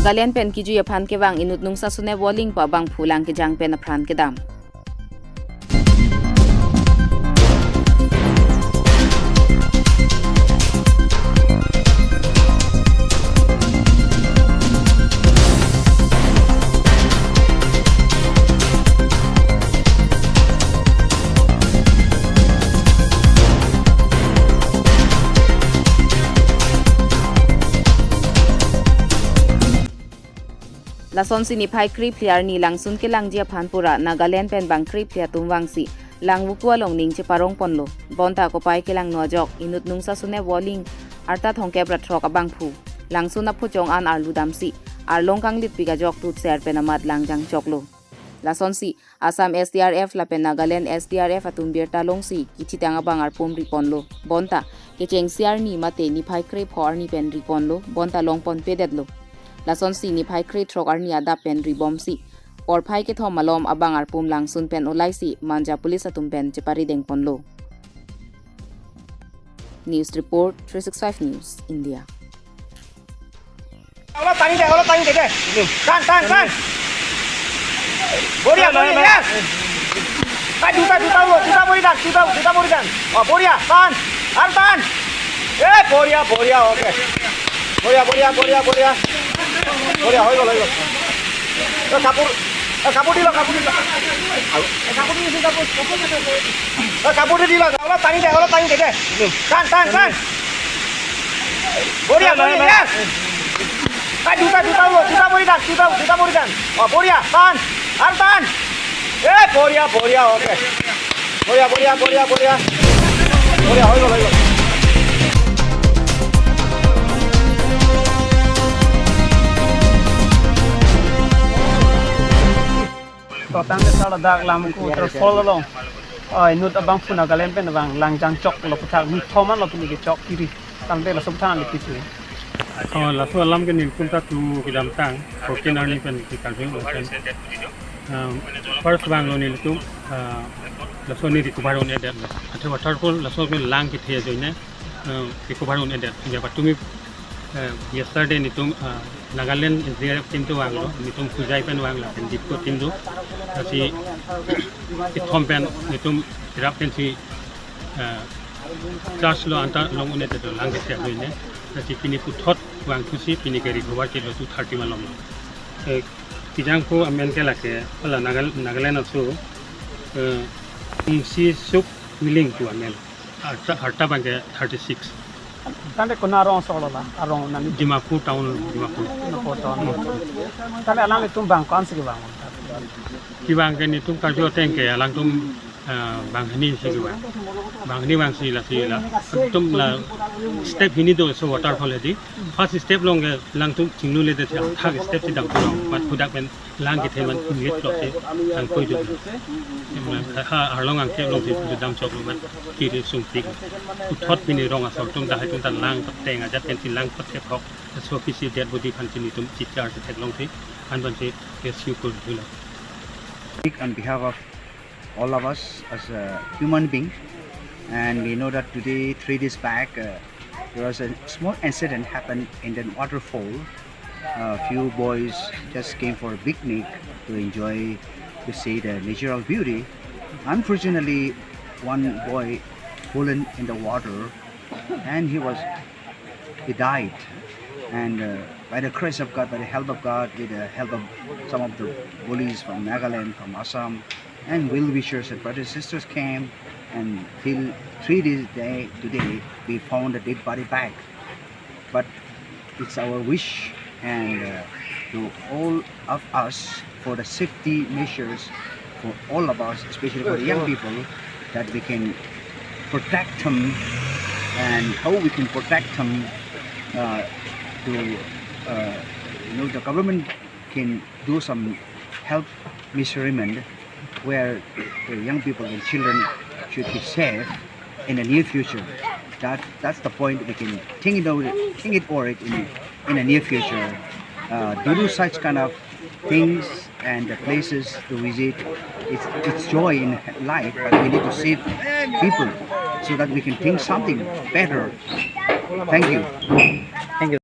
Nagaland pen kiju apran keveng inut nungsa sune walling pa bang phulang kejang pen apran kedam. Lason si nipai krip liar ni langsun ke langjia phanpura Nagaland pen bang krip lia tumwang si Langvoku along ning che parong ponlo bonta ko pai ke lang nojok inut nungsa sune walling arta thongke bratrok abang phu langsun aphu chong an arlu damsi arlong kang lit piga jok tut ser pen amat langjang choklo lason si Assam SDRF la pen Nagaland SDRF atum bir talong si kichi tanga bang ar pom riponlo bonta ke cheng siar ni mate nipai krip hor ni pen riponlo bonta long pon pededlo lason si ni phai kre throk arni ada pen ribom si or phai ke thom malom abang ar pum langsun pen olai si manja police atum pen chepari deng ponlo. News report 365 News India. Olah tani deh. Kan. Boria ya. Kan juta borikan. Oh boria, tan. Boria, oke. Boria. Boria, hoy lo. Kapur di lo. Kapur di lo. Olah tani deh. Kan. Boria ya. Kan juta borikan. Oh boria, tan. Boria, oke. Boria. Boria, hoy lo. Totan de sala dak Langvoku follow along nut abang phu Nagaland pen abang langjang chok lo puthak mi thoman lo pini ke chok kiri tambe la subthan le pitu la so lam ke nin kunta tu kidam tang ko kenar ni pen ki kan pen first bang lo ni tu la so ni ri kubaron edet athe water pol la so pen lang ki the joine ki kubaron edet ya patumi yesterday ni tum Nagaland is there team to wang lo ni tum pujai pen wang la pen dip ko team do si thom pen ni tum rap pen si class lo anta long une to lang ke se hoine si pini pu thot wang thu si pini ke recover ke lo 230 malom lo kejang ko amen ke la ke ala Nagaland also si sup willing to amen harta bang 36 tande kona rong solo la arong nani Dimapur town tande alang tum bang kon se bang ki bang ke ni tum ka jo teng ke alang tum bang ni se ki bang ni bang si la tum la step hini do so waterfall di first step long lang tum chinglu le de thak step ti dang ko pat pudak ben lang ki theman lit lo te ang koi do ha arlong ang ke long ti dam chok lo man ki ri sum tik thot pini rong asol tum da hai tum tan lang pat teng a jat pen tin lang pat thep hok so ki si dead body phan tin tum chi char se thek long ti an ban se rescue ko dula. On behalf of all of us as a human being, and we know that today 3 days back there was a small incident happened in the waterfall. A few boys just came for a picnic to enjoy, to see the natural beauty. Unfortunately, one boy fallen in the water and he died, and by the grace of God, by the help of God, with the help of some of the bullies from Nagaland, from Assam, and well-wishers and brothers and sisters came, and till 3 days today we found the dead body back. But it's our wish and to all of us, for the safety measures for all of us, especially for the young people, that we can protect them, and how we can protect them the government can do some help measurement where the young people and children should be safe in the near future. That's the point. We can think it over it in the near future. To do such kind of things and the places to visit, it's joy in life, but we need to save people so that we can think something better. Thank you.